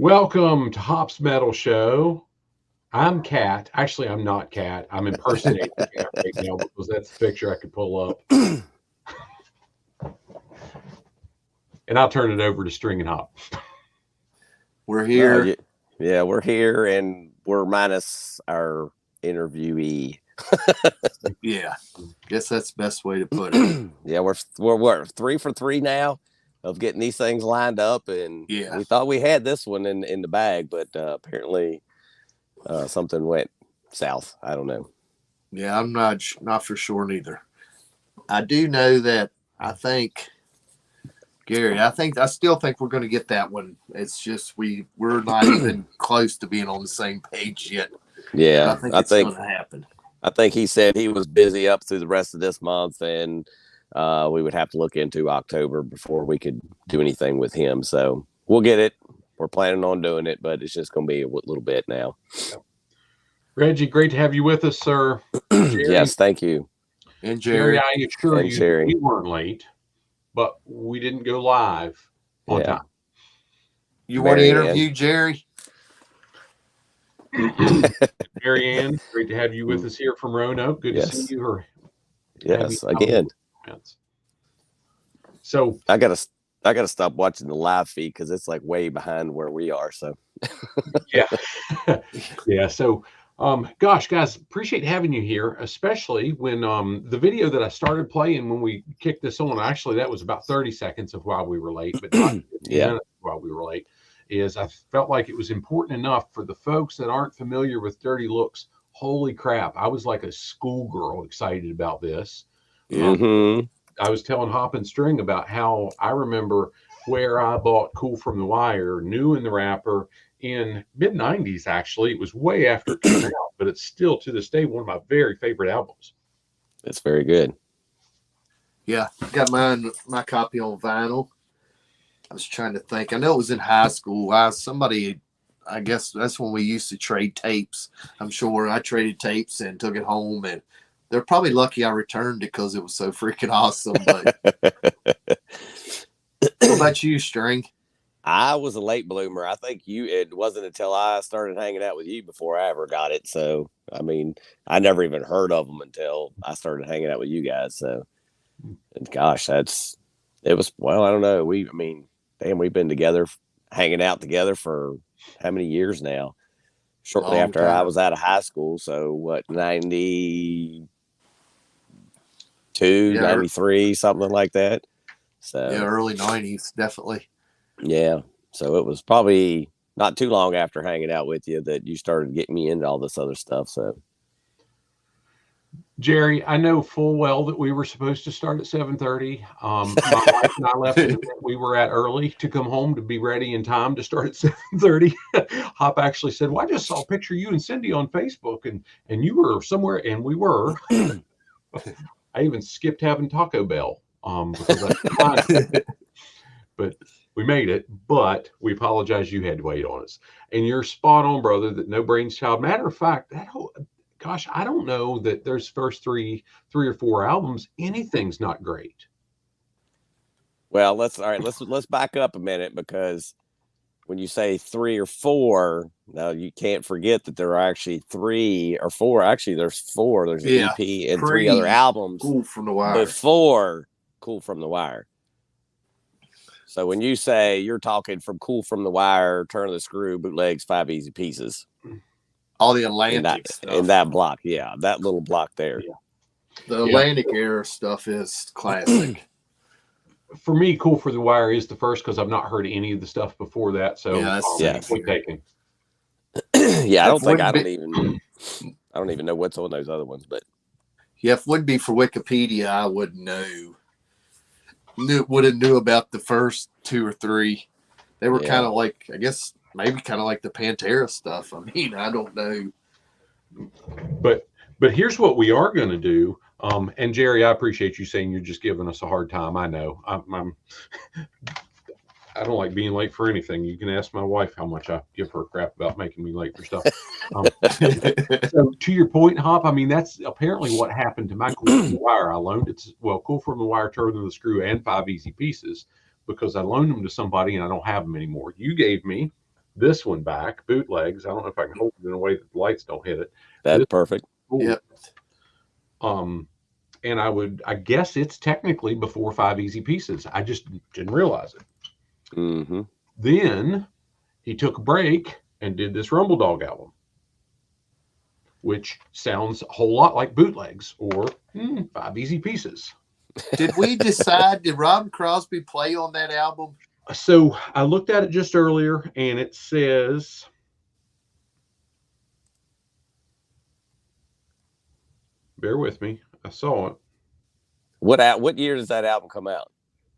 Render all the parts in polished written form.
Welcome to Hop's Metal Show. I'm Cat. Actually, I'm not Cat. I'm impersonating Cat right now because that's the picture I could pull up. And I'll turn it over to String and Hop. We're here. Yeah, we're here, and we're minus our interviewee. Yeah, guess that's the best way to put it. Yeah, we're 3 for 3 now of getting these things lined up, and we thought we had this one in the bag, but apparently something went south. I don't know. Yeah, I'm not for sure neither. I do know that I think Gary, I still think we're going to get that one. It's just we're not even close to being on the same page yet. Yeah, I think it's going to happen. I think he said he was busy up through the rest of this month, and we would have to look into October before we could do anything with him. So we'll get it. We're planning on doing it, but it's just going to be a little bit now. Reggie, great to have you with us, sir. Yes, thank you. And Jerry, I assure you, we weren't late, but we didn't go live on time. You want to interview Jerry? Mary Ann, great to have you with us here from Roanoke. Good to see you. Yes, again. So I gotta stop watching the live feed because it's like way behind where we are. So yeah. So gosh, guys, appreciate having you here, especially when the video that I started playing when we kicked this on. Actually, that was about 30 seconds of why we were late, but not 15 minutes while we were late. Is I felt like it was important enough for the folks that aren't familiar with Dirty Looks. Holy crap. I was like a schoolgirl excited about this. I was telling Hop and String about how I remember where I bought Cool from the Wire, new in the wrapper in mid-90s, actually. It was way after it came out, but it's still to this day one of my very favorite albums. It's very good. Yeah, I got my copy on vinyl. I was trying to think. I know it was in high school. I guess that's when we used to trade tapes. I'm sure I traded tapes and took it home, and they're probably lucky I returned it because it was so freaking awesome. But what about you, String? I was a late bloomer. I think it wasn't until I started hanging out with you before I ever got it. So, I mean, I never even heard of them until I started hanging out with you guys. So, and gosh, I don't know. We've been together, hanging out together for how many years now? Shortly after I was out of high school. So what, 92, 93, something like that. So yeah, early 90s, definitely. Yeah. So it was probably not too long after hanging out with you that you started getting me into all this other stuff. So Jerry, I know full well that we were supposed to start at 7:30. My wife and I left an event we were at early to come home to be ready in time to start at 7:30. Hop actually said, well, I just saw a picture of you and Cindy on Facebook and you were somewhere, and we were. I even skipped having Taco Bell because but we made it, but we apologize you had to wait on us. And you're spot on, brother, that No Brains Child. Matter of fact, gosh, I don't know that there's first three or four albums, anything's not great. Well, let's back up a minute, because when you say 3 or 4, now you can't forget that there are actually 3 or 4. Actually, there's 4. There's an EP and 3 other albums Cool from the Wire before Cool from the Wire. So when you say, you're talking from Cool from the Wire, Turn of the Screw, Bootlegs, 5 Easy Pieces. All the Atlantic stuff. In that block, yeah. That little block there. Yeah. The Atlantic era stuff is classic. For me, Cool for the Wire is the first because I've not heard any of the stuff before that. So point taken. Yeah, I don't even know what's on those other ones, but yeah, if it wouldn't be for Wikipedia, I would know. Would have knew about the first 2 or 3. They were kind of like, I guess, maybe kind of like the Pantera stuff. I mean, I don't know. But here's what we are going to do. And Jerry, I appreciate you saying you're just giving us a hard time. I know I don't like being late for anything. You can ask my wife how much I give her crap about making me late for stuff. So to your point, Hop, I mean, that's apparently what happened to my Cool from the Wire. I loaned it Cool from the Wire, Turn of the Screw, and 5 Easy Pieces because I loaned them to somebody and I don't have them anymore. You gave me this one back, Bootlegs. I don't know if I can hold it in a way that the lights don't hit it. That's perfect. Cool. Yep. And I guess it's technically before 5 Easy Pieces. I just didn't realize it. Mm-hmm. Then he took a break and did this Rumble Dog album, which sounds a whole lot like Bootlegs or 5 Easy Pieces. Did we decide, did Robin Crosby play on that album? So I looked at it just earlier, and it says bear with me. I saw it. What year does that album come out?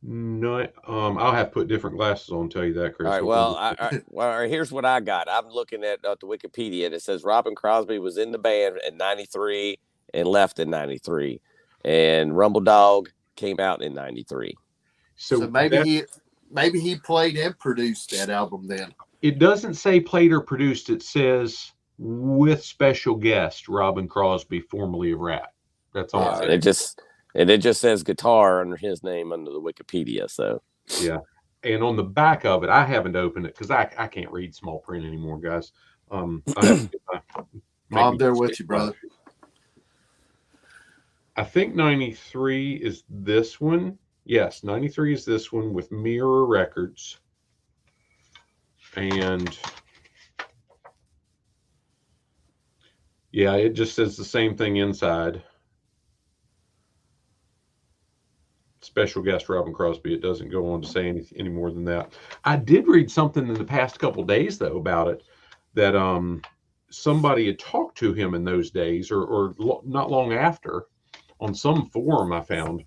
No, I'll have to put different glasses on to tell you that, Chris. All right. Well, well, here's what I got. I'm looking at the Wikipedia, and it says Robin Crosby was in the band in '93 and left in '93, and Rumble Dog came out in '93. So maybe he played and produced that album then. It doesn't say played or produced. It says with special guest Robin Crosby, formerly of Rat. That's all. It just says guitar under his name under the Wikipedia. So yeah, and on the back of it, I haven't opened it because I can't read small print anymore, guys. I'm there with you, brother. I think 93 is this one. Yes, 93 is this one with Mirror Records. And yeah, it just says the same thing inside. Special guest Robin Crosby. It doesn't go on to say any more than that. I did read something in the past couple of days though about it, that somebody had talked to him in those days or not long after on some forum I found,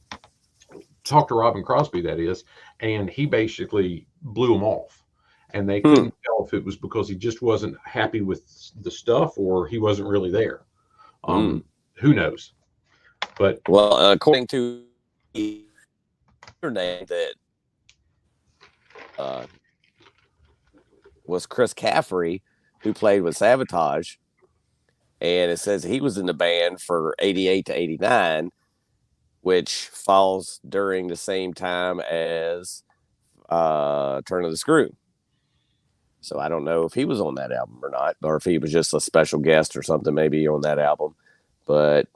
talked to Robin Crosby, that is, and he basically blew him off, and they couldn't tell if it was because he just wasn't happy with the stuff or he wasn't really there. Who knows? But well, according to her name that was Chris Caffrey, who played with Sabotage, and it says he was in the band for 88 to 89, which falls during the same time as Turn of the Screw. So I don't know if he was on that album or not, or if he was just a special guest or something maybe on that album. But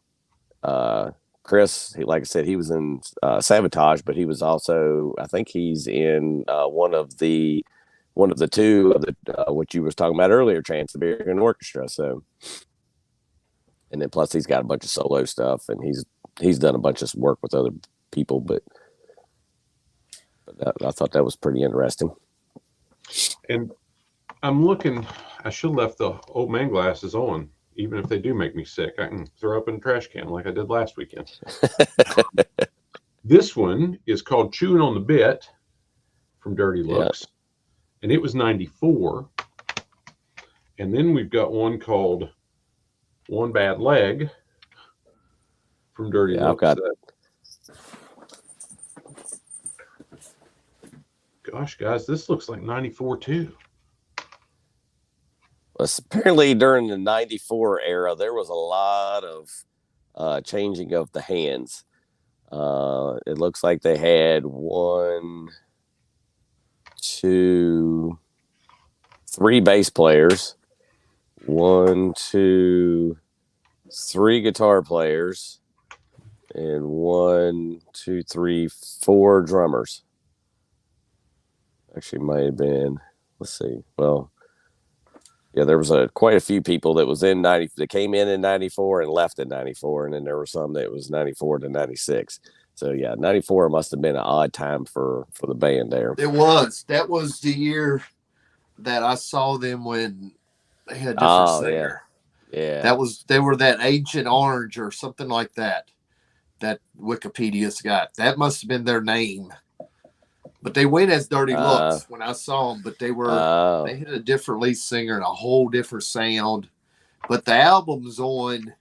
Chris, like I said, he was in Sabotage, but he was also, I think he's in one of the two of the what you was talking about earlier, Trans-Siberian Orchestra. So, and then plus he's got a bunch of solo stuff, and he's done a bunch of work with other people. But I thought that was pretty interesting. And I'm looking. I should have left the old man glasses on. Even if they do make me sick, I can throw up in a trash can like I did last weekend. This one is called Chewing on the Bit from Dirty Looks. And it was 94. And then we've got one called One Bad Leg from Dirty Looks. I've got it. Gosh, guys, this looks like 94 too. Apparently during the 94 era, there was a lot of changing of the hands. It looks like they had 1, 2, 3 bass players, 1, 2, 3 guitar players, and 1, 2, 3, 4 drummers. Actually, might have been, let's see. Well, yeah, there was quite a few people that was in 90 that came in 94 and left in 94, and then there were some that was 94 to 96. So yeah, 94 must have been an odd time for the band there. It was. That was the year that I saw them when they had a different singer. Yeah. They were that Agent Orange or something like that. That Wikipedia's got. That must have been their name. But they went as Dirty Looks when I saw them. But they had a different lead singer and a whole different sound. But the album's on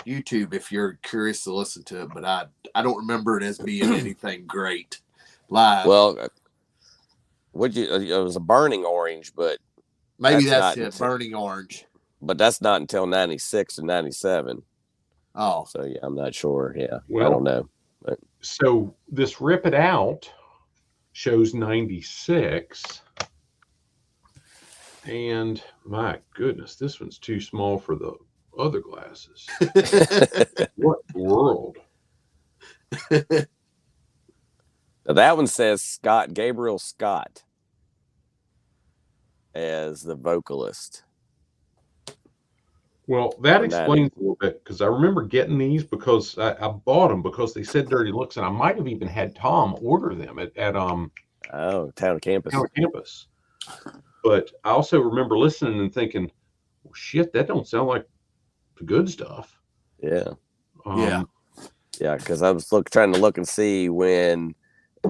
YouTube if you're curious to listen to it. But I don't remember it as being anything great live. Well, it was a Burning Orange, but maybe that's it. Burning Orange. But that's not until 96 and 97. Oh, so yeah, I'm not sure. Yeah, well, I don't know. But. So this Rip It Out shows 96, And my goodness, this one's too small for the other glasses. What world? Now that one says Gabriel Scott as the vocalist. Well, that explains a little bit, because I remember getting these because I bought them because they said Dirty Looks, and I might have even had Tom order them at Town Campus. Town Campus. But I also remember listening and thinking, well, shit, that don't sound like the good stuff. Yeah. Yeah. Yeah, because I was trying to look and see when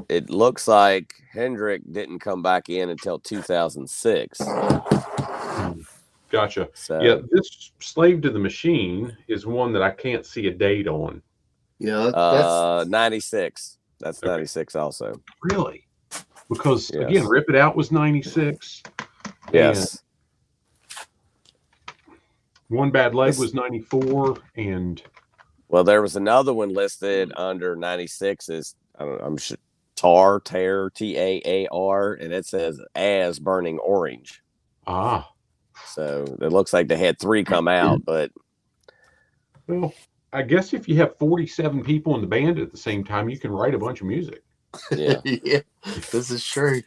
it looks like Hendrick didn't come back in until 2006. Gotcha. So, yeah, this Slave to the Machine is one that I can't see a date on. Yeah, that's 96. That's Okay. 96 also. Really? Because Yes. again, Rip It Out was 96. Yes. One Bad Leg was 94, and well, there was another one listed under 96 as I'm sure Taar, Taar, and it says as Burning Orange. ah, So it looks like they had 3 come out, but well, I guess if you have 47 people in the band at the same time, you can write a bunch of music. yeah. yeah, this is true.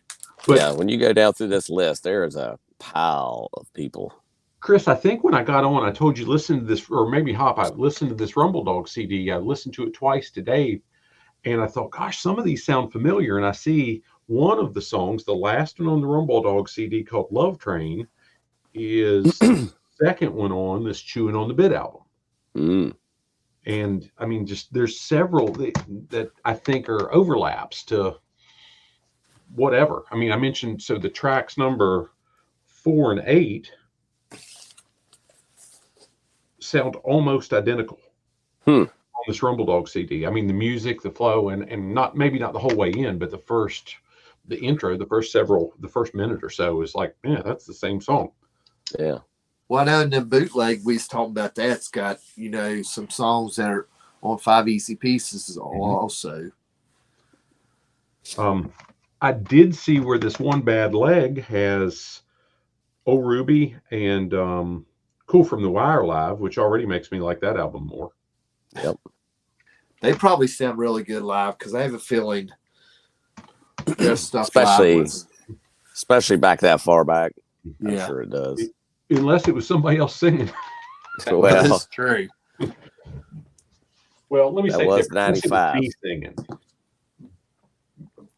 But yeah, when you go down through this list, there is a pile of people. Chris, I think when I got on, I told you listen to this, or maybe Hop, I listened to this Rumble Dog CD. I listened to it twice today, and I thought, gosh, some of these sound familiar. And I see one of the songs, the last one on the Rumble Dog CD called Love Train, is the second one on this Chewing on the Bit album. Mm. And I mean, just there's several that I think are overlaps to whatever. I mean, I mentioned, so the tracks number 4 and 8 sound almost identical on this Rumble Dog CD. I mean, the music, the flow, and not maybe not the whole way in, but the intro, the first minute or so is like, yeah, that's the same song. Yeah. Well, I know in the bootleg we was talking about that. It's got, some songs that are on 5 Easy Pieces also. I did see where this One Bad Leg has Oh Ruby and Cool from the Wire live, which already makes me like that album more. Yep. They probably sound really good live because I have a feeling their stuff especially back that far back. I'm Yeah. sure it does. Unless it was somebody else singing. Well, that's true. Well, let me That say was different. Unless it 95. me singing.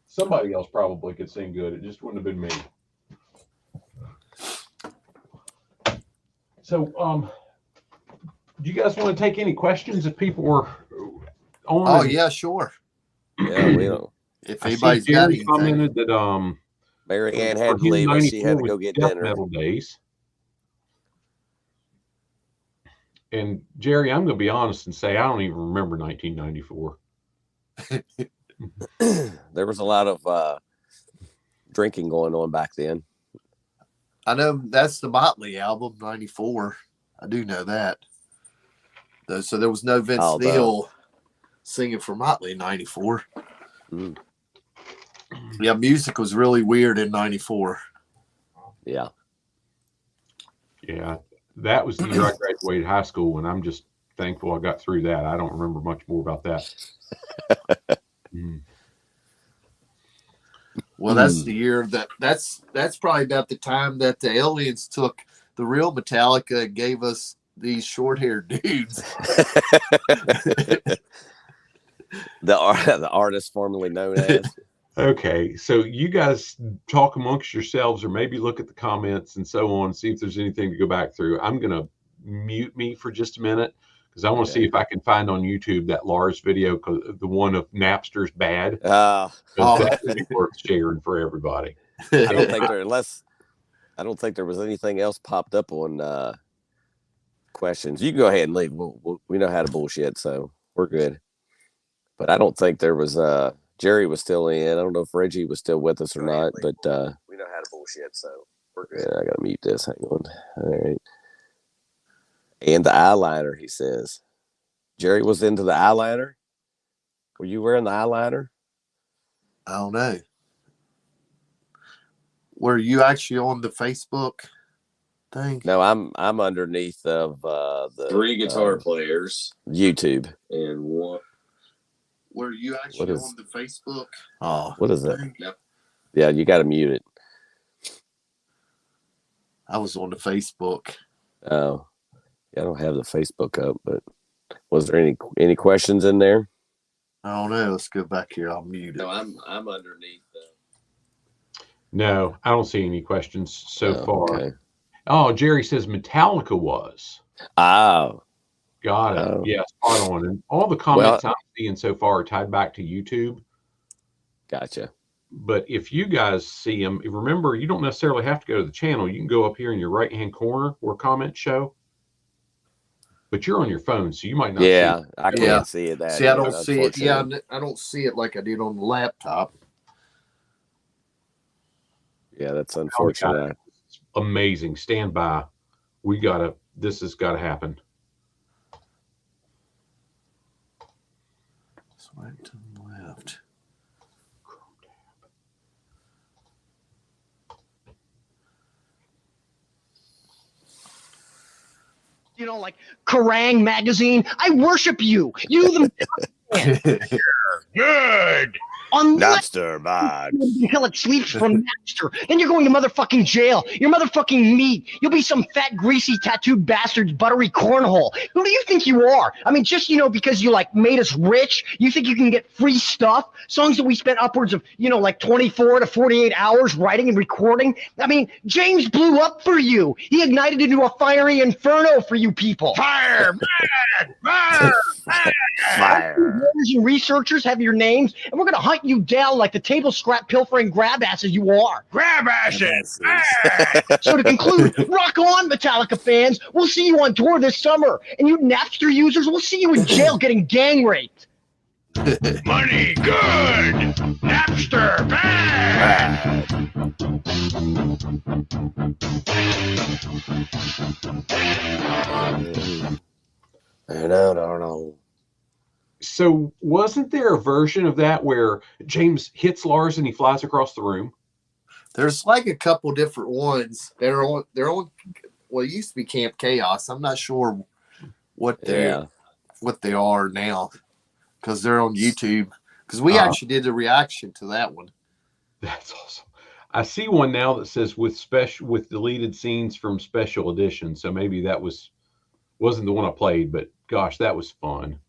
Somebody else probably could sing good. It just wouldn't have been me. So, do you guys want to take any questions if people were on? Oh, yeah, sure. Yeah, we don't. If I see anybody's got Jerry anything. commented that Mary Ann for had him, to leave us. She 94 had to go was get death dinner. metal days. And Jerry, I'm going to be honest and say I don't even remember 1994. There was a lot of drinking going on back then. I know that's the Motley album, 94. I do know that. So there was no Vince Neil singing for Motley in 94. Mm. Yeah, music was really weird in 94. Yeah. Yeah, that was the year I graduated high school, and I'm just thankful I got through that. I don't remember much more about that. Well, that's the year that's probably about the time that the aliens took the real Metallica and gave us these short-haired dudes. the artist formerly known as. Okay, so you guys talk amongst yourselves, or maybe look at the comments and so on, see if there's anything to go back through. I'm going to mute me for just a minute because I want to see if I can find on YouTube that Lars video, the one of Napster's Bad. That would be worth sharing for everybody. I don't think there was anything else popped up on questions. You can go ahead and leave. We know how to bullshit, so we're good. But I don't think there was. Jerry was still in. I don't know if Reggie was still with us or not, but we know how to bullshit, so we're good. Yeah, I gotta mute this. Hang on. All right. And the eyeliner, he says. Jerry was into the eyeliner. Were you wearing the eyeliner? I don't know. Were you actually on the Facebook? think. No, I'm underneath of the 3 guitar players YouTube. and one. Were you actually on the Facebook? Oh, what is it? Yep. Yeah, you got to mute it. I was on the Facebook. Oh, yeah, I don't have the Facebook up, but was there any questions in there? I don't know. Let's go back here. I'll mute it. No, I'm underneath. No, I don't see any questions so far. Okay. Oh, Jerry says Metallica was. Oh. Got it. Oh. Yeah, spot on. And all the comments I'm seeing so far are tied back to YouTube. Gotcha. But if you guys see them, remember, you don't necessarily have to go to the channel. You can go up here in your right-hand corner where comments show. But you're on your phone, so you might not see it. I can't see it. See, I don't see it. Yeah, I don't see it like I did on the laptop. Yeah, that's unfortunate. It's amazing. Stand by. This has got to happen. Swipe to the left. You know, like Kerrang magazine. I worship you. You the good. Napster bad. Until it sleeps from Napster. Then you're going to motherfucking jail. You're motherfucking meat. You'll be some fat, greasy, tattooed bastard's buttery cornhole. Who do you think you are? I mean, just, because you like made us rich, you think you can get free stuff? Songs that we spent upwards of, like 24 to 48 hours writing and recording. I mean, James blew up for you. He ignited into a fiery inferno for you people. Fire! Fire! Fire! And researchers have your names, and we're going to hunt you down like the table scrap pilfering grab asses you are. Grab asses! So to conclude, rock on, Metallica fans. We'll see you on tour this summer. And you Napster users, we'll see you in jail getting gang raped. Money good! Napster bad! I don't know. So wasn't there a version of that where James hits Lars and he flies across the room? There's like a couple different ones. They're on. Well, it used to be Camp Chaos. I'm not sure what they are now because they're on YouTube. Because we actually did a reaction to that one. That's awesome. I see one now that says with deleted scenes from special edition. So maybe that wasn't the one I played, but gosh, that was fun.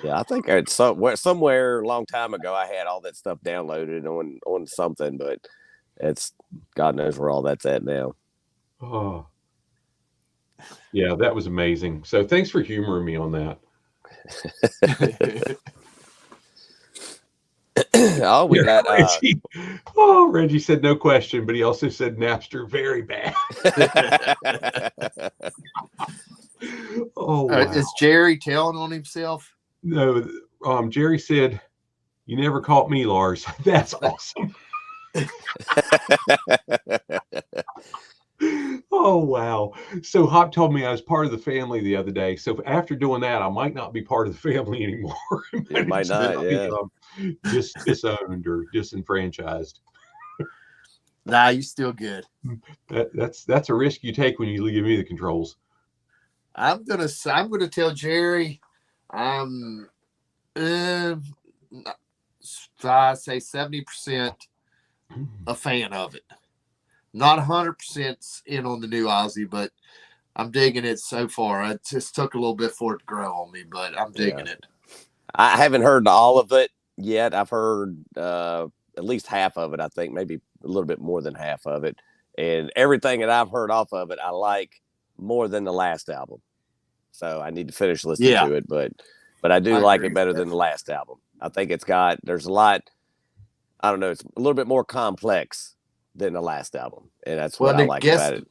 Yeah, I think it's somewhere a long time ago I had all that stuff downloaded on something, but it's God knows where all that's at now. Oh, yeah, that was amazing. So thanks for humoring me on that. Oh, we got Reggie. Reggie said no question, but he also said Napster very bad. Oh, wow. Is Jerry telling on himself? No, Jerry said, "You never caught me, Lars." That's awesome. Oh, wow. So Hop told me I was part of the family the other day. So after doing that, I might not be part of the family anymore. It might not, yeah. Disowned or disenfranchised. Nah, you're still good. That's a risk you take when you give me the controls. I'm gonna tell Jerry I say 70% a fan of it. Not 100% in on the new Ozzy, but I'm digging it so far. It just took a little bit for it to grow on me, but I'm digging it. I haven't heard all of it yet. I've heard at least half of it, I think, maybe a little bit more than half of it. And everything that I've heard off of it, I like more than the last album. So I need to finish listening to it, but I do like it better than the last album. I think there's a lot, I don't know, it's a little bit more complex than the last album. And that's what I like about it.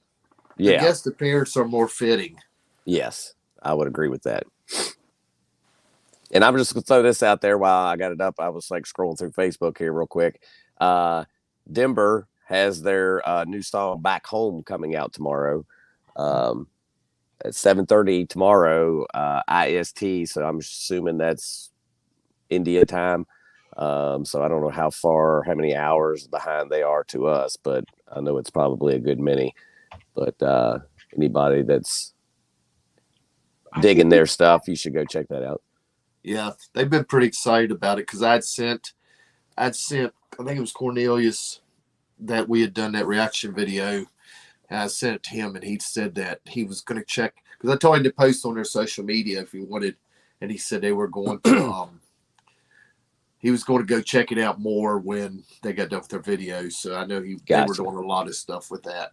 Yeah. I guess the parents are more fitting. Yes, I would agree with that. And I'm just going to throw this out there while I got it up. I was like scrolling through Facebook here real quick. Denver has their new song Back Home coming out tomorrow. At 7:30 tomorrow, IST. So I'm assuming that's India time. So I don't know how many hours behind they are to us, but I know it's probably a good many. But anybody that's digging their stuff, you should go check that out. Yeah, they've been pretty excited about it because I'd sent, I think it was Cornelius that we had done that reaction video. And I sent it to him, and he said that he was going to check because I told him to post on their social media if he wanted, and he said they were going to. He was going to go check it out more when they got done with their videos. So I know they were doing a lot of stuff with that.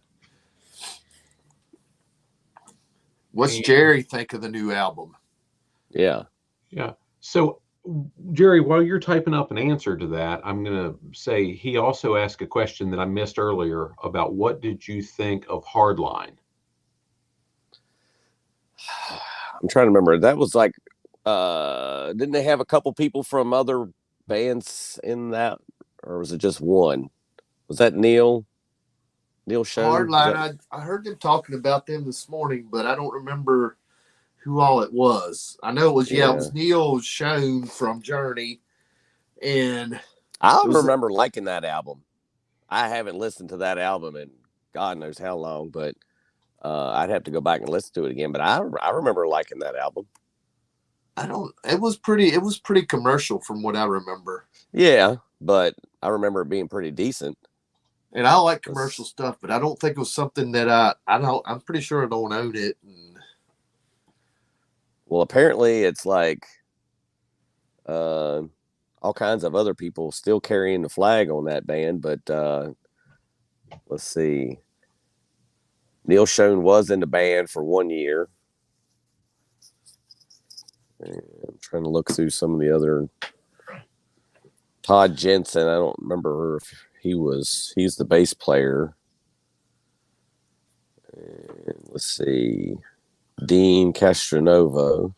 What's Jerry think of the new album? Yeah. Yeah. So, Jerry, while you're typing up an answer to that, I'm going to say he also asked a question that I missed earlier about what did you think of Hardline? I'm trying to remember. That was like, didn't they have a couple people from other bands in that, or was it just one? Was that Neil Schoen? Hardline, I heard them talking about them this morning, but I don't remember who all it was. I know it was, it was Neil Schoen from Journey. And I remember liking that album. I haven't listened to that album in God knows how long, but I'd have to go back and listen to it again. But I remember liking that album. It was pretty commercial from what I remember. Yeah, but I remember it being pretty decent. And I like commercial stuff, but I don't think it was something that I'm pretty sure I don't own it. Well, apparently it's like all kinds of other people still carrying the flag on that band, but let's see. Neil Schoen was in the band for 1 year. And I'm trying to look through some of the other. Todd Jensen, I don't remember if he's the bass player. And let's see. Dean Castronovo.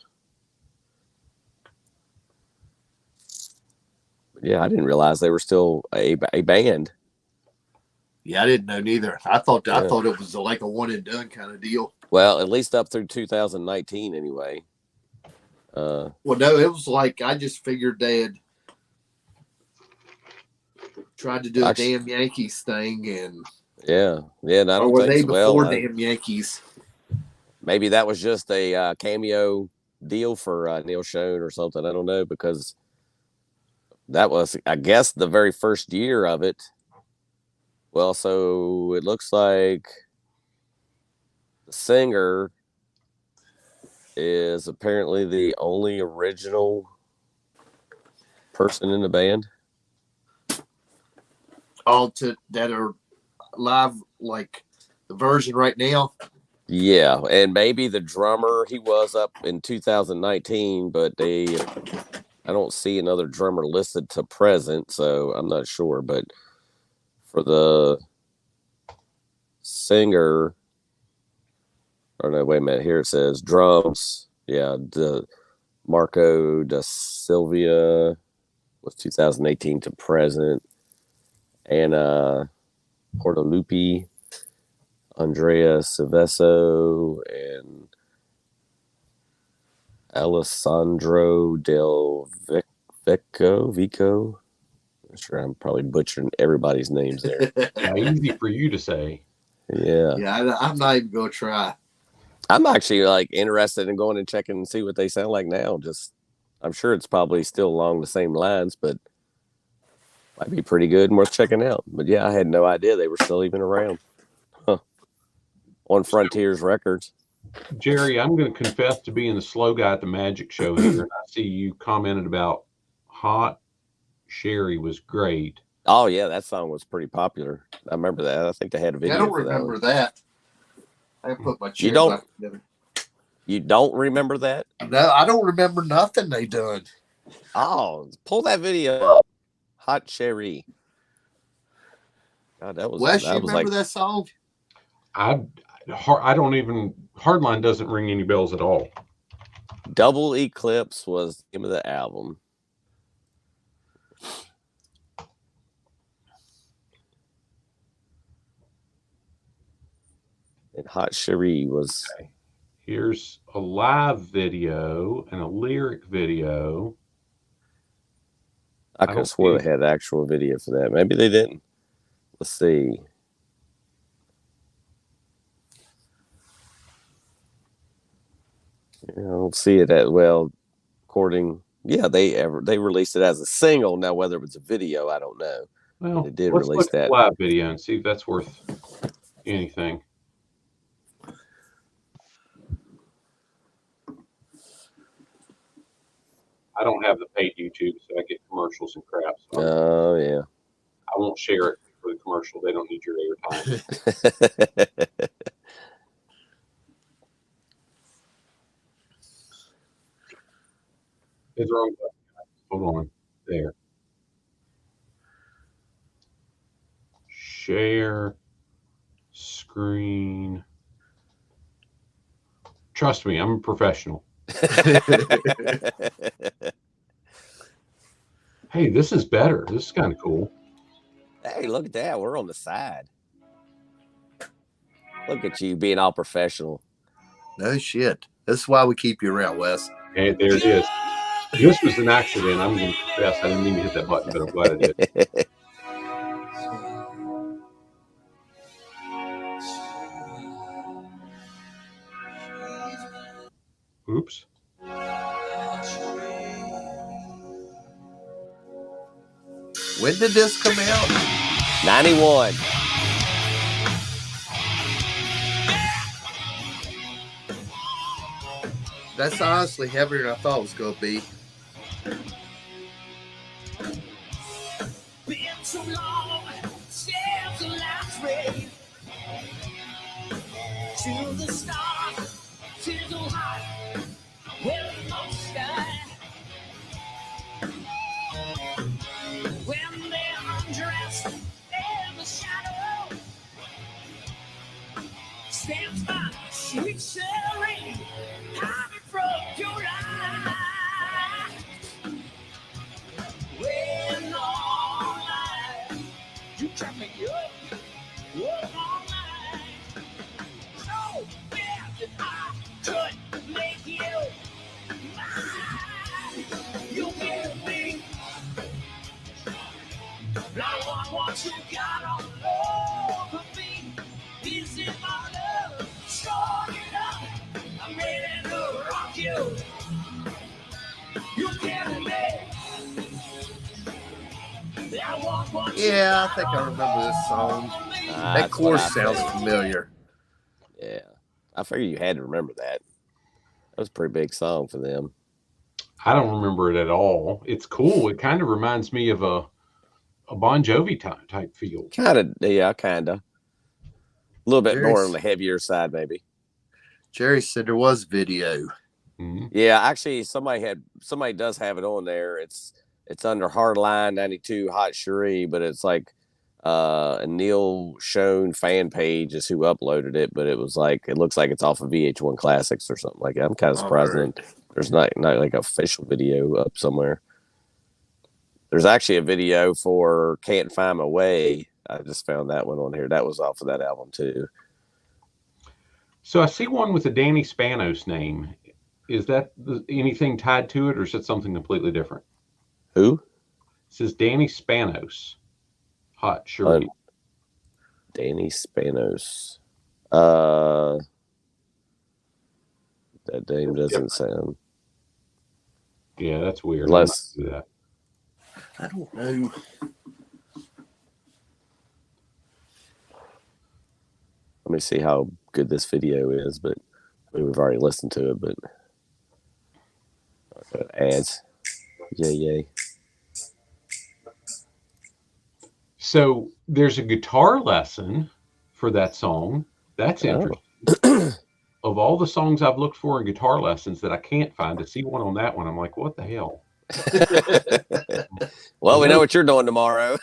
Yeah, I didn't realize they were still a band. Yeah, I didn't know neither. I thought it was like a one and done kind of deal. Well, at least up through 2019 anyway. Well, no, it was like I just figured they had tried to do a damn Yankees thing, and and I don't were think they so. before damn Yankees? Maybe that was just a cameo deal for Neil Schoen or something. I don't know, because that was, I guess, the very first year of it. Well, so it looks like the singer is apparently the only original person in the band. All that are live, like the version right now. Yeah, and maybe the drummer, he was up in 2019, but I don't see another drummer listed to present, so I'm not sure. But for the singer, or no, wait a minute, here it says drums. Yeah, Marco da Silvia was 2018 to present. Anna Portalupi, Andrea Silveso, and Alessandro Del Vico. I'm sure I'm probably butchering everybody's names there. Yeah, easy for you to say. Yeah. Yeah, I'm not even going to try. I'm actually like interested in going and checking and see what they sound like now. I'm sure it's probably still along the same lines, but might be pretty good and worth checking out. But yeah, I had no idea they were still even around. On Frontiers Records. Jerry, I'm going to confess to being the slow guy at the magic show here. And I see you commented about Hot Sherry was great. Oh yeah, that song was pretty popular. I remember that. I think they had a video. I don't remember that. I put my chair back together. You don't remember that? No, I don't remember nothing they done. Oh, pull that video up. Hot Cherry. God, that was. Wes, that you was remember like, that song? I don't even, Hardline doesn't ring any bells at all. Double Eclipse was the name of the album. And Hot Cherie was. Okay. Here's a live video and a lyric video. I could have swore they had actual video for that. Maybe they didn't. Let's see. I don't see it that well. According, they released it as a single. Now, whether it was a video, I don't know. Well, they did let's release look at that the live video and see if that's worth anything. I don't have the paid YouTube, so I get commercials and crap. So Oh, yeah. I won't share it for the commercial. They don't need your airtime. It's wrong button. Hold on. There. Share screen. Trust me, I'm a professional. Hey, this is better. This is kind of cool. Hey, look at that. We're on the side. Look at you being all professional. No shit. That's why we keep you around, Wes. Hey, there it is. This was an accident. I'm going to confess. I didn't mean to hit that button, but I'm glad I did. Oops. When did this come out? 91. That's honestly heavier than I thought it was going to be. Been so long since the last rain. To the stars, to the heart, where the sky. When they're undressed in the shadow, stands by sweet Sherry, hiding from your eyes. When all night you kept me up all night. So bad that I could make you mine. You give me like what you got on over me. Is it my love? Strong enough. I'm ready to rock you. You give me. Yeah, I think I remember this song. That chorus sounds familiar. Yeah. I figured you had to remember that. That was a pretty big song for them. I don't remember it at all. It's cool. It kind of reminds me of a Bon Jovi type feel. Kind of. A little bit Jerry's- more on the heavier side, maybe. Jerry said there was video. Mm-hmm. Yeah, actually, somebody does have it on there. It's under Hardline 92 Hot Cherie, but it's like a Neil Schoen fan page is who uploaded it, but it looks like it's off of VH1 Classics or something like that. I'm kind of surprised that there's not like an official video up somewhere. There's actually a video for Can't Find My Way. I just found that one on here. That was off of that album too. So I see one with a Danny Spanos name. Is that anything tied to it, or is it something completely different? Who? It says Danny Spanos. Hot Cherie. Danny Spanos. That name doesn't sound. Yeah, that's weird. Unless I'm not gonna do that. I don't know. Let me see how good this video is, but I mean, we've already listened to it, but ads. Yay. So there's a guitar lesson for that song. That's interesting. Of all the songs I've looked for in guitar lessons that I can't find, to see one on that one, I'm like, what the hell? Well, we know what you're doing tomorrow.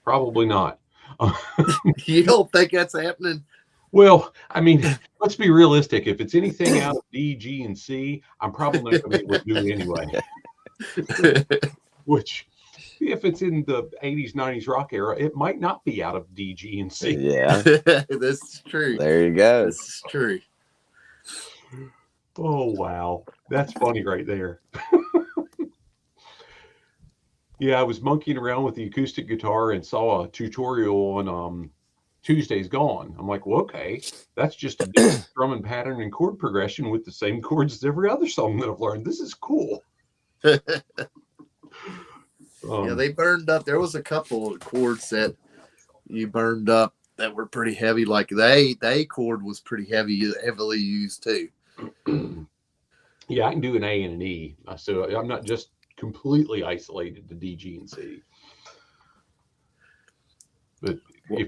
Probably not. You don't think that's happening? Well, I mean, let's be realistic. If it's anything out of D, G, and C, I'm probably not going to be able to do it anyway. Which, if it's in the 80s, 90s rock era, it might not be out of D, G, and C. Yeah. This is true. There you go. This is true. Oh, wow. That's funny right there. Yeah, I was monkeying around with the acoustic guitar and saw a tutorial on Tuesday's Gone. I'm like, well, okay, that's just a different drumming pattern and chord progression with the same chords as every other song that I've learned. This is cool. Yeah, they burned up. There was a couple of chords that you burned up that were pretty heavy. Like the A chord was pretty heavily used too. Yeah, I can do an A and an E, so I'm not just completely isolated to D, G, and C. But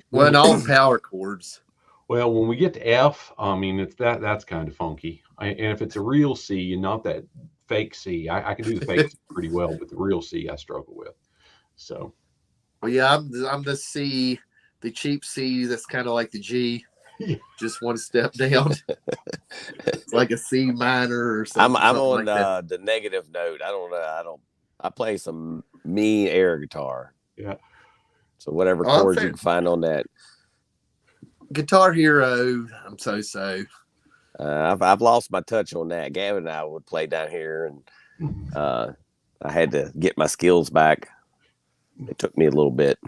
well, all power chords. Well, when we get to F, I mean, that's kind of funky. And if it's a real C and not that fake C, I can do the fake C pretty well, but the real C I struggle with. So, well, yeah, I'm the C, the cheap C. That's kind of like the G, just one step down. It's like a C minor or something. I'm on like that. the negative note. I don't know. I play some mean air guitar. Yeah. So whatever chords you can find on that. Guitar Hero, I'm so. I've lost my touch on that. Gavin and I would play down here, and I had to get my skills back. It took me a little bit.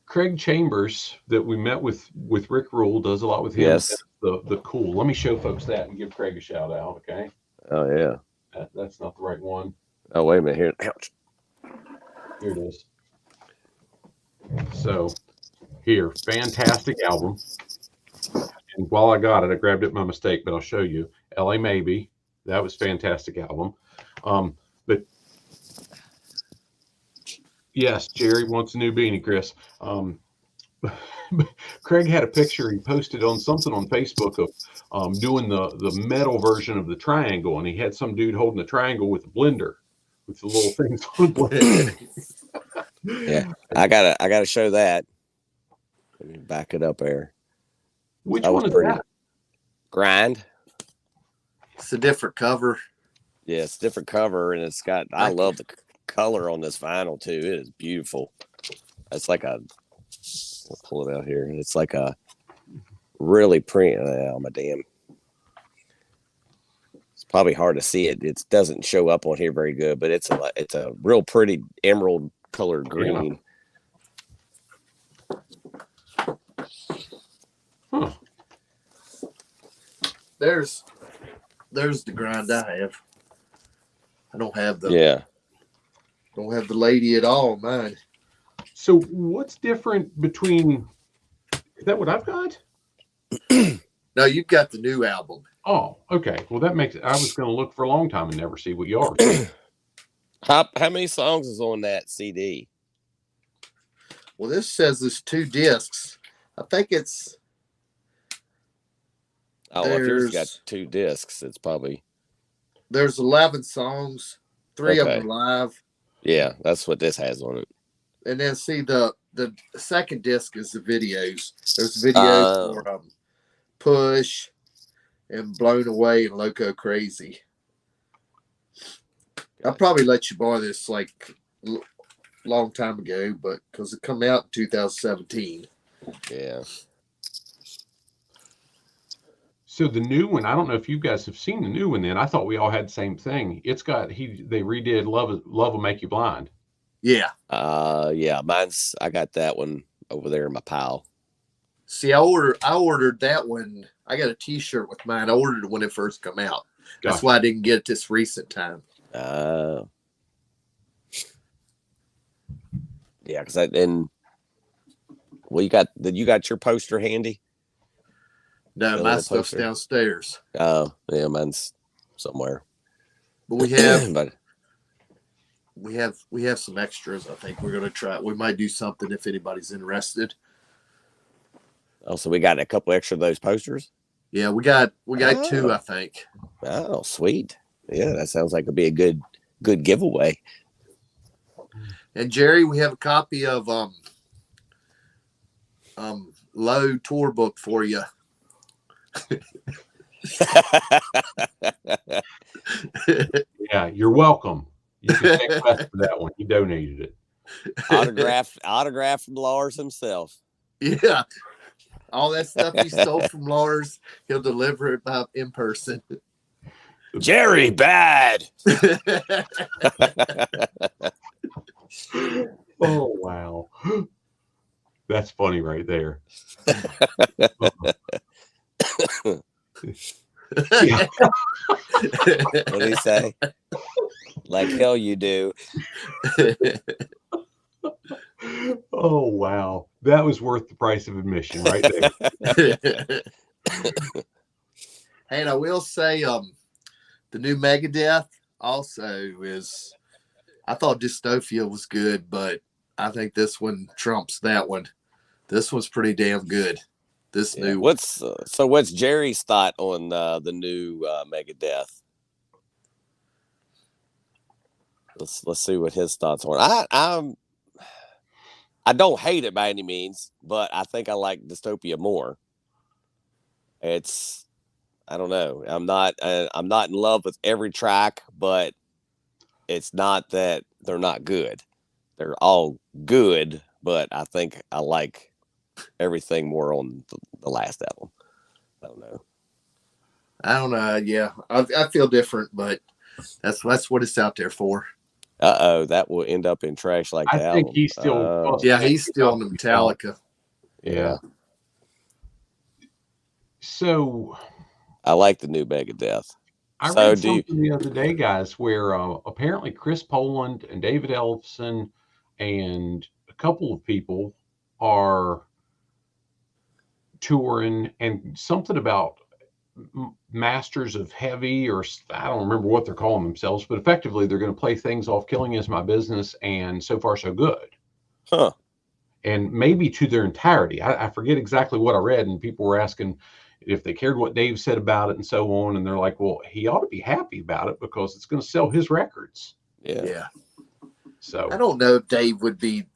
Craig Chambers, that we met with Rick Rule, does a lot with him. Yes. The cool. Let me show folks that and give Craig a shout out. Okay. Oh yeah. That's not the right one. Oh wait a minute here. Ouch. Here it is. So here, fantastic album. And while I got it, I grabbed it by mistake, but I'll show you. LA Maybe. That was fantastic album. But yes, Jerry wants a new beanie, Chris. Craig had a picture he posted on something on Facebook of doing the metal version of the triangle, and he had some dude holding the triangle with a blender with the little things on the blender. Yeah, I gotta show that. Let me back it up there. Which one is that? Grind. It's a different cover. Yeah, it's a different cover, and it's got. I love the color on this vinyl too. It is beautiful. It's like a. I'll pull it out here. It's like a really pretty. Oh my damn! It's probably hard to see it. It doesn't show up on here very good, but it's a real pretty emerald colored green. Huh. There's the grind I have. I don't have the don't have the lady at all, mine. So what's different between, is that what I've got? No, you've got the new album. Oh, okay. Well, that makes it. I was going to look for a long time and never see what yours. How many songs is on that CD? Well, this says there's 2 discs. I think it's. Oh, if yours got 2 discs, it's probably. There's 11 songs. 3 of them are live. Yeah, that's what this has on it. And then see the second disc is the videos. There's videos for Push and Blown Away and Loco Crazy. I'll probably let you borrow this like long time ago, but because it come out in 2017. Yeah. So the new one, I don't know if you guys have seen the new one. Then I thought we all had the same thing. It's got they redid Love Will Make You Blind. Yeah. Yeah, I got that one over there in my pile. See, I ordered that one. I got a T-shirt with mine. I ordered it when it first come out. That's why I didn't get it this recent time. Yeah, because you got your poster handy? No, my stuff's downstairs. Oh, yeah, mine's somewhere. But we have but we have some extras. I think we're gonna try. We might do something if anybody's interested. Oh, so we got a couple extra of those posters? Yeah, we got 2, I think. Oh, sweet. Yeah, that sounds like it'd be a good giveaway. And Jerry, we have a copy of Low tour book for you. Yeah, you're welcome. You can take credit for that one. You donated it. Autographed from Lars himself. Yeah. All that stuff he stole from Lars, he'll deliver it in person. Jerry, bad. That's funny right there. Yeah. What did he say? Like hell you do. Oh wow, that was worth the price of admission right there. And I will say, the new Megadeth also is. I thought Dystopia was good, but I think this one trumps that one. This one's pretty damn good. This new. What's Jerry's thought on the new Megadeth? Let's see what his thoughts are. I don't hate it by any means, but I think I like Dystopia more. I don't know. I'm not in love with every track, but it's not that they're not good. They're all good, but I think I like everything more on the last album. I don't know. Yeah, I feel different, but that's what it's out there for. That will end up in trash like the I album. think he's still. He's still on the Metallica. Yeah. So I like the new Megadeth. I read something the other day, guys, where apparently Chris Poland and David Ellefson and a couple of people are touring, and something about Masters of Heavy, or I don't remember what they're calling themselves, but effectively they're going to play things off Killing Is My Business and So Far So Good. Huh. And maybe to their entirety. I forget exactly what I read, and people were asking if they cared what Dave said about it and so on. And they're like, well, he ought to be happy about it because it's going to sell his records. Yeah. So I don't know if Dave would be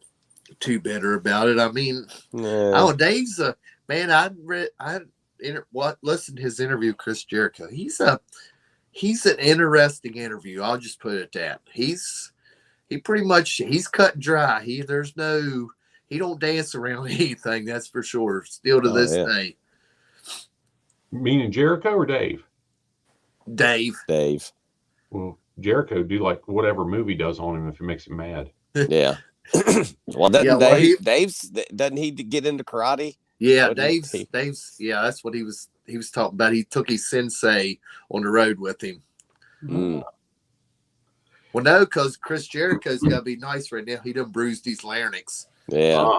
too bitter about it. I mean, Dave's a man. Listened to his interview with Chris Jericho. He's an interesting interview. I'll just put it at that. He's cut dry. He don't dance around anything. That's for sure. Still to this day. Meaning Jericho or Dave? Dave. Well, Jericho do like whatever movie does on him if it makes him mad. Yeah. Well, Dave's doesn't he get into karate? Yeah, Dave's that's what he was talking about. He took his sensei on the road with him. Mm. Well, no, because Chris Jericho's got to be nice right now. He done bruised his larynx. Yeah.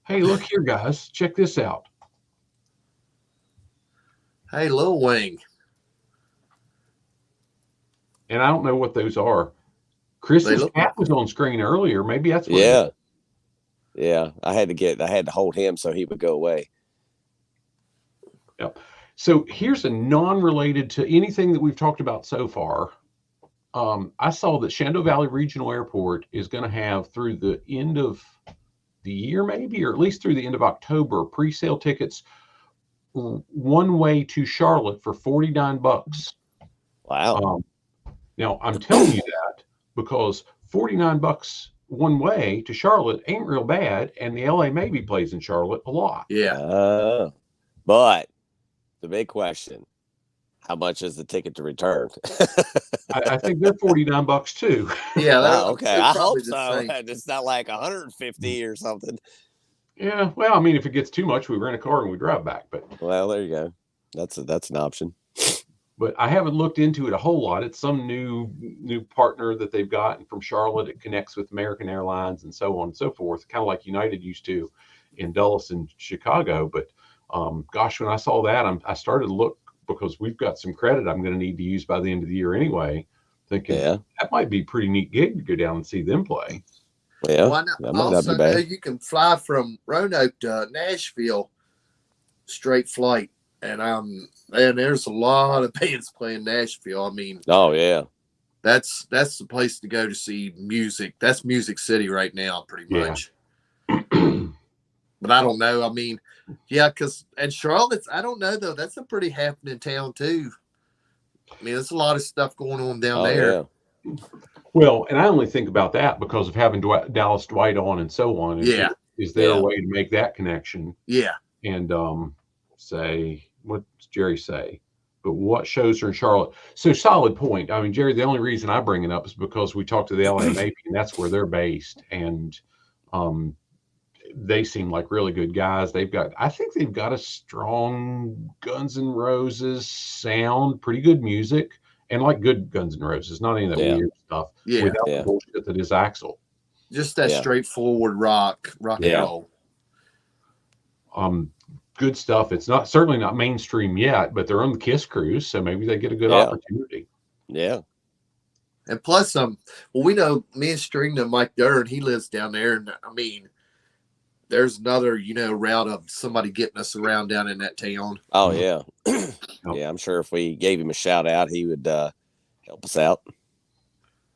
Hey, look here, guys. Check this out. Hey, Lil Wing. And I don't know what those are. Chris's cat was on screen earlier. Maybe that's what it is. Yeah. I had to hold him so he would go away. Yep. So here's a non-related to anything that we've talked about so far. I saw that Shenandoah Valley Regional Airport is going to have through the end of the year, maybe, or at least through the end of October, pre-sale tickets one way to Charlotte for $49. Wow. Now I'm telling you that because $49 one way to Charlotte ain't real bad, and the LA Maybe plays in Charlotte a lot. Yeah. But the big question: how much is the ticket to return? I think they're $49 too. Yeah. Okay. I hope so. It's not like 150 or something. Yeah. Well, I mean, if it gets too much, we rent a car and we drive back. But well, there you go. That's an option. But I haven't looked into it a whole lot. It's some new partner that they've gotten from Charlotte. It connects with American Airlines and so on and so forth, kind of like United used to in Dulles and Chicago. But gosh, when I saw that, I started to look, because we've got some credit I'm going to need to use by the end of the year anyway, thinking that might be a pretty neat gig to go down and see them play. Yeah. Well, I also know you can fly from Roanoke to Nashville, straight flight. And there's a lot of bands playing Nashville. I mean, oh yeah, that's the place to go to see music. That's Music City right now, pretty much. But I don't know. I mean, and Charlotte's, I don't know though. That's a pretty happening town too. I mean, there's a lot of stuff going on down there. Yeah. Well, and I only think about that because of having Dallas Dwight on and so on. Is there a way to make that connection? Yeah. And say, what's Jerry say? But what shows are in Charlotte? So solid point. I mean, Jerry, the only reason I bring it up is because we talked to the LA Maybe, and that's where they're based. And they seem like really good guys. I think they've got a strong Guns N' Roses sound, pretty good music, and like good Guns N' Roses, not any of that Yeah. weird stuff Yeah. without Yeah. the bullshit that is Axl. Just that Yeah. straightforward rock and Yeah. roll. Good stuff. It's not certainly not mainstream yet, but they're on the Kiss cruise, so maybe they get a good Yeah. opportunity. Yeah. And plus, well, we know me and String to Mike Dern, he lives down there, and I mean, there's another, route of somebody getting us around down in that town. Oh yeah. Yeah, I'm sure if we gave him a shout out, he would help us out.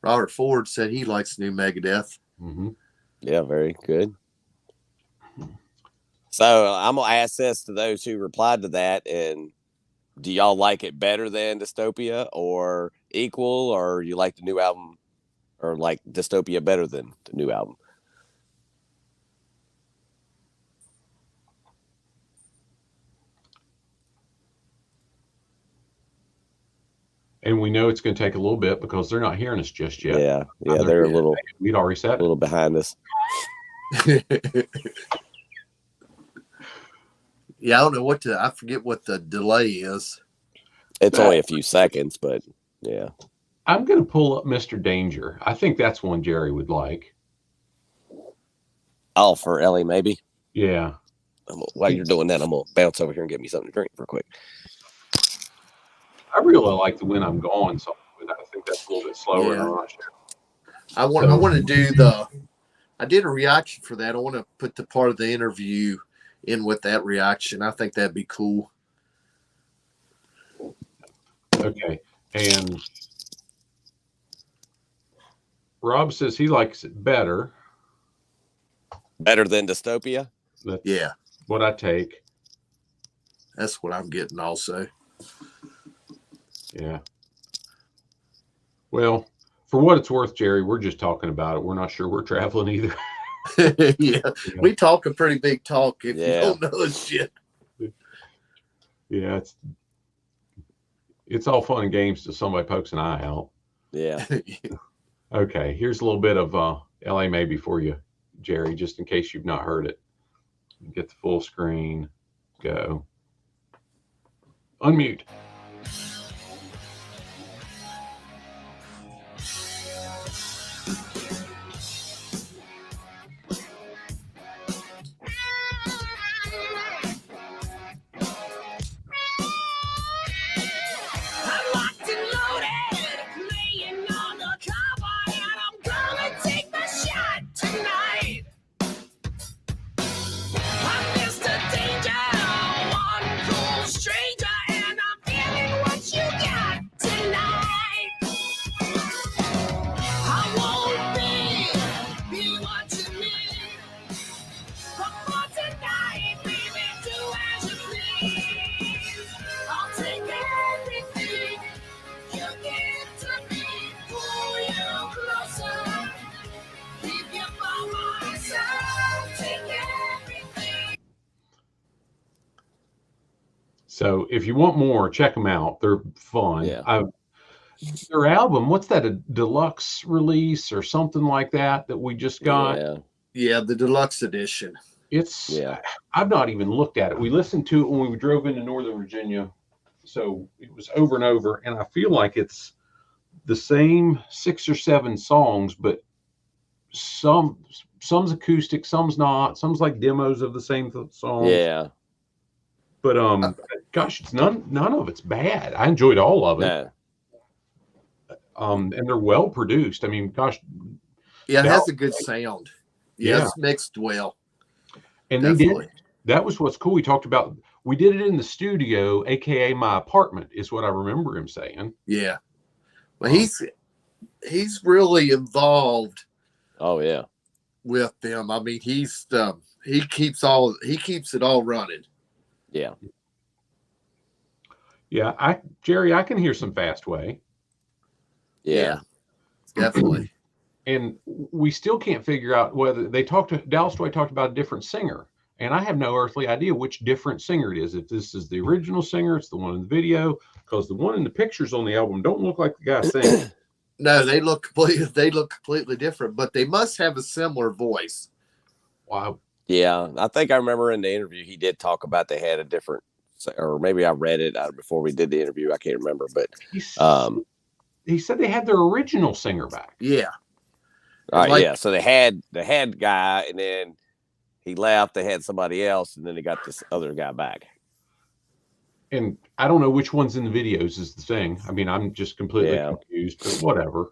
Robert Ford said he likes new Megadeth. Mm-hmm. Yeah, very good. So I'm gonna ask this to those who replied to that, and do y'all like it better than Dystopia, or equal, or you like the new album, or like Dystopia better than the new album? And we know it's going to take a little bit because they're not hearing us just yet. Yeah, they're a little We'd already said it. behind us. Yeah, I don't know I forget what the delay is. It's only a few seconds, but yeah. I'm going to pull up Mr. Danger. I think that's one Jerry would like. Oh, for Ellie, maybe. Yeah. While you're doing that, I'm gonna bounce over here and get me something to drink real quick. I really like the When I'm Gone song, but I think that's a little bit slower. Yeah. I'm not sure. I want to do I did a reaction for that. I want to put the part of the interview in with that reaction. I think that'd be cool. Okay. And Rob says he likes it better. Better than Dystopia? That's Yeah, what I take. that's what I'm getting also. Yeah. Well, for what it's worth, Jerry, we're just talking about it. We're not sure we're traveling either. Yeah, we talk a pretty big talk if Yeah. you don't know this shit. Yeah, it's all fun and games till somebody pokes an eye out. Yeah. Okay, here's a little bit of LA Maybe for you, Jerry, just in case you've not heard it. Get the full screen. Go. Unmute. I'm locked and loaded, laying on the cover, and I'm gonna take my shot tonight. I'm Mr. Danger, one cool stranger, and I'm feeling what you got tonight. I won't be what you need, but for tonight, baby, do as you please. I'll take everything you give to me, pull you closer, keep you by my side, take everything. So if you want more, check them out. They're fun. Yeah. Their album, what's that, a deluxe release or something like that we just got? Yeah. Yeah, the deluxe edition. It's Yeah. I've not even looked at it. We listened to it when we drove into Northern Virginia, so it was over and over, and I feel like it's the same 6 or 7 songs, but some's acoustic, some's not, some's like demos of the same song. Yeah. But gosh, it's none of it's bad. I enjoyed all of it. No. And they're well produced. I mean, gosh, Yeah, it That- has a good sound. Yeah, Yeah. it's mixed well. and Definitely. they did. That was what's cool. We talked about, we did it in the studio, aka my apartment, is what I remember him saying. Yeah. Well, he's really involved Oh yeah. with them. I mean, he keeps it all running. Yeah. Yeah, Jerry, I can hear some Fastway, Yeah. Definitely. and we still can't figure out whether Dallas Toy talked about a different singer, and I have no earthly idea which different singer it is. If this is the original singer, it's the one in the video, because the one in the pictures on the album don't look like the guy singing. No, they look completely different, but they must have a similar voice. Wow, Yeah, I think I remember in the interview he did talk about they had a different, or maybe I read it before we did the interview. I can't remember, but he said they had their original singer back. Yeah. all right, Like- yeah. So they had the head guy, and then he left. They had somebody else, and then they got this other guy back. And I don't know which one's in the videos is the thing. I mean, I'm just completely Yeah. confused, but whatever.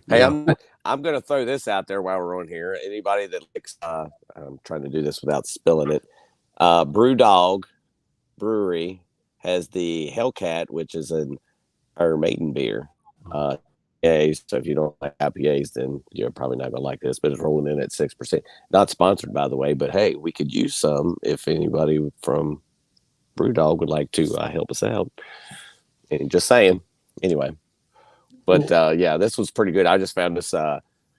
Hey, Yeah. I'm going to throw this out there while we're on here. Anybody that likes, I'm trying to do this without spilling it. Brewdog Brewery has the Hellcat, which is an Iron Maiden beer. IPAs. So if you don't like IPAs, then you're probably not going to like this. But it's rolling in at 6%. Not sponsored, by the way. But hey, we could use some if anybody from Brewdog would like to help us out. And just saying. Anyway. But yeah, this was pretty good. I just found this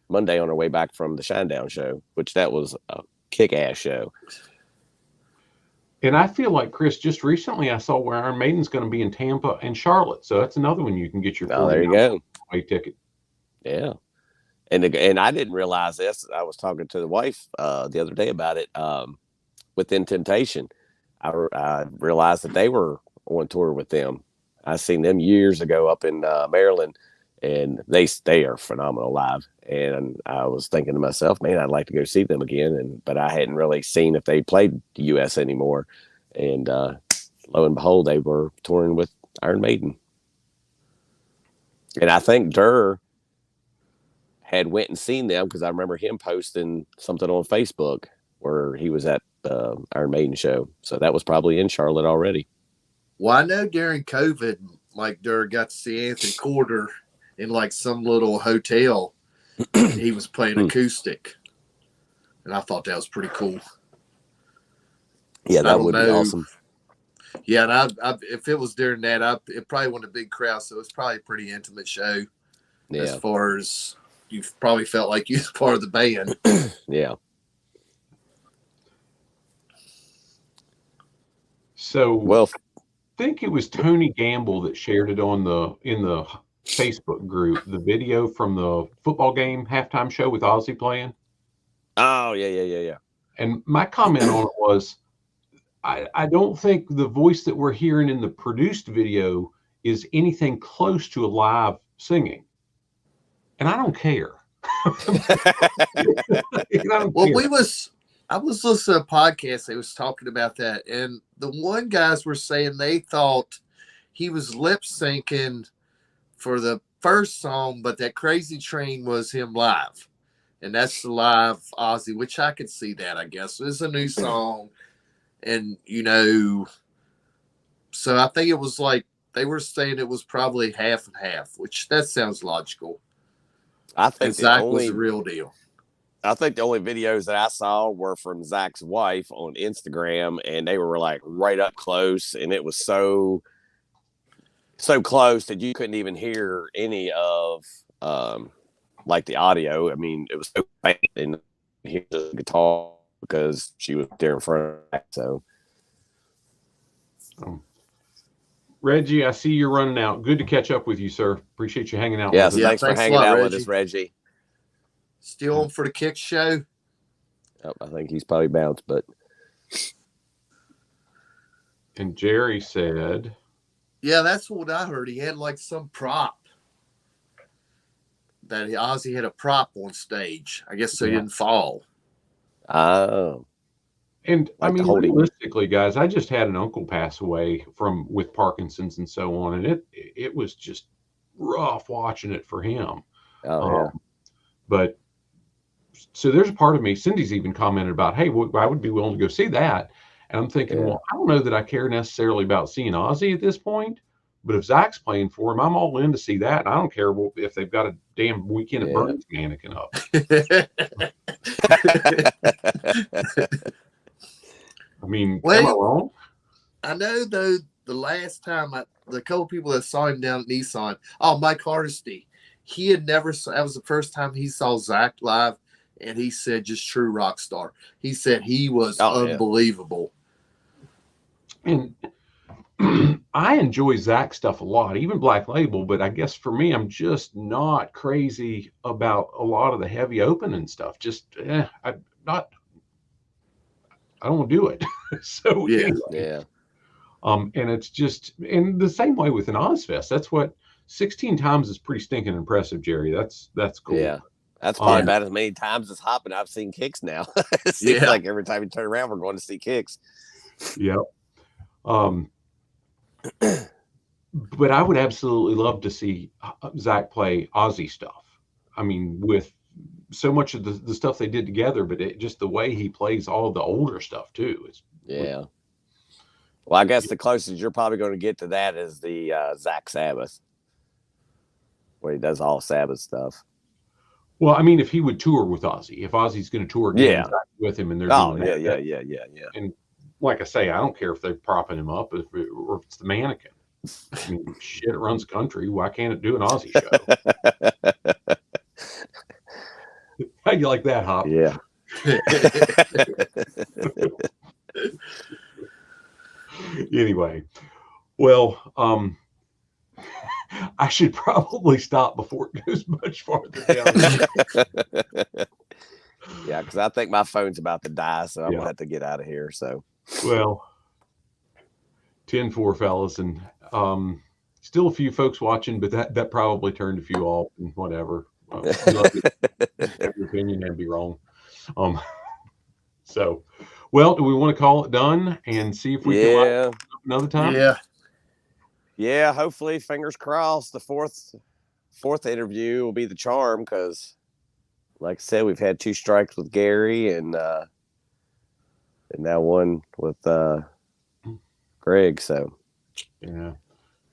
Monday on our way back from the Shinedown show, which that was a kick-ass show. And I feel like, Chris, just recently I saw where Iron Maiden's going to be in Tampa and Charlotte. So that's another one you can get your Oh, there you go. way ticket. Yeah. And I didn't realize this. I was talking to the wife the other day about it. Within Temptation, I realized that they were on tour with them. I seen them years ago up in Maryland, and they are phenomenal live. And I was thinking to myself, man, I'd like to go see them again. But I hadn't really seen if they played the U.S. anymore. And lo and behold, they were touring with Iron Maiden. And I think Durr had went and seen them because I remember him posting something on Facebook where he was at the Iron Maiden show. So that was probably in Charlotte already. Well, I know during COVID, like Durr got to see Anthony Corder in like some little hotel. He was playing acoustic, and I thought that was pretty cool. Yeah, that would be awesome. Yeah, and I if it was during that, it probably wasn't a big crowd, so it's probably a pretty intimate show. Yeah. As far as you probably felt like you was part of the band. Yeah. So Well, I think it was Tony Gamble that shared it in the Facebook group, the video from the football game halftime show with Ozzy playing. oh yeah. And my comment on it was, I don't think the voice that we're hearing in the produced video is anything close to a live singing. And I don't care. I was listening to a podcast. They was talking about that, and the one guys were saying they thought he was lip syncing for the first song, but that Crazy Train was him live, and that's the live Ozzy, which I could see that. I guess it's a new song, and so I think it was like they were saying it was probably half and half, which that sounds logical. I think Zach was the real deal. I think the only videos that I saw were from Zach's wife on Instagram, and they were like right up close, and it was so close that you couldn't even hear any of like the audio. I mean, it was so faint, and hear the guitar because she was there in front of that. So, Reggie, I see you're running out. Good to catch up with you, sir. Appreciate you hanging out. yes, with us. thanks for thanks a hanging lot, out with Reggie. us, Reggie. Still on for the kick show. Oh, I think he's probably bounced, but And Jerry said, Yeah, that's what I heard. He had like some prop. That Ozzy had a prop on stage. I guess so he didn't fall. oh, and I Like mean, holding- realistically, guys, I just had an uncle pass away with Parkinson's and so on, and it was just rough watching it for him. yeah. But so there's a part of me. Cindy's even commented about, hey, I would be willing to go see that. And I'm thinking, Yeah. well, I don't know that I care necessarily about seeing Ozzy at this point. But if Zach's playing for him, I'm all in to see that. And I don't care if they've got a damn Weekend at Bernie's mannequin up. I mean, am I wrong? I know though the last time the couple people that saw him down at Nissan, Mike Hardesty, he had never that was the first time he saw Zach live, and he said just true rock star. He said he was unbelievable. And I enjoy Zach stuff a lot, even Black Label, but I guess for me, I'm just not crazy about a lot of the heavy opening stuff. Just, I don't want to do it. So Yeah. anyway, Yeah. and it's just in the same way with an Ozfest. That's what 16 times is pretty stinking impressive, Jerry. That's cool. Yeah. That's probably Um, about as many times as hopping I've seen Kicks now. It seems Yeah. like every time you turn around, we're going to see Kicks. Yeah. But I would absolutely love to see Zach play Ozzy stuff. I mean, with so much of the stuff they did together, but just the way he plays all the older stuff too. Yeah. Well, I guess the closest you're probably going to get to that is the Zach Sabbath, where he does all Sabbath stuff. Well, I mean, if he would tour with Ozzy, if Ozzy's going to tour again with him, and they're Oh, doing yeah. And like I say, I don't care if they're propping him up or if it's the mannequin. I mean, shit, it runs the country. Why can't it do an Ozzy show? How you like that, Hop? Yeah. Anyway, well, I should probably stop before it goes much farther down. Yeah, because I think my phone's about to die, so I'm Yeah. gonna have to get out of here. So, Well, 10-4, fellas, and still a few folks watching, but that probably turned a few off and whatever. Have your opinion and be wrong. So, well, do we want to call it done and see if we can line yeah, up another time? Yeah. yeah. Hopefully, fingers crossed, the fourth interview will be the charm. Because, like I said, we've had 2 strikes with Gary, and now one with Greg. So, Yeah.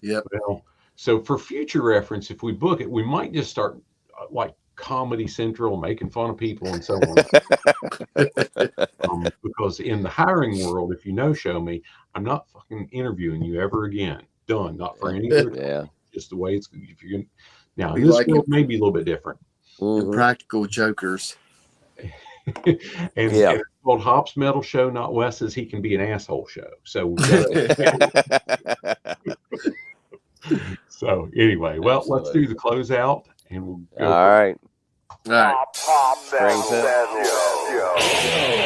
Yep. Well, so for future reference, if we book it, we might just start like Comedy Central, making fun of people and so on. Because in the hiring world, if you no-show me, I'm not fucking interviewing you ever again. Done. Not for any other time. yeah. Just the way it's. If you're now We in this like world, may be a little bit different. Mhm. Practical jokers. and Yeah. it's called Hop's Metal Show, not Wes's. He can be an asshole show. So we gotta, so anyway, well, let's do the closeout, and we'll go. All right. All right. Pop Brings it. that.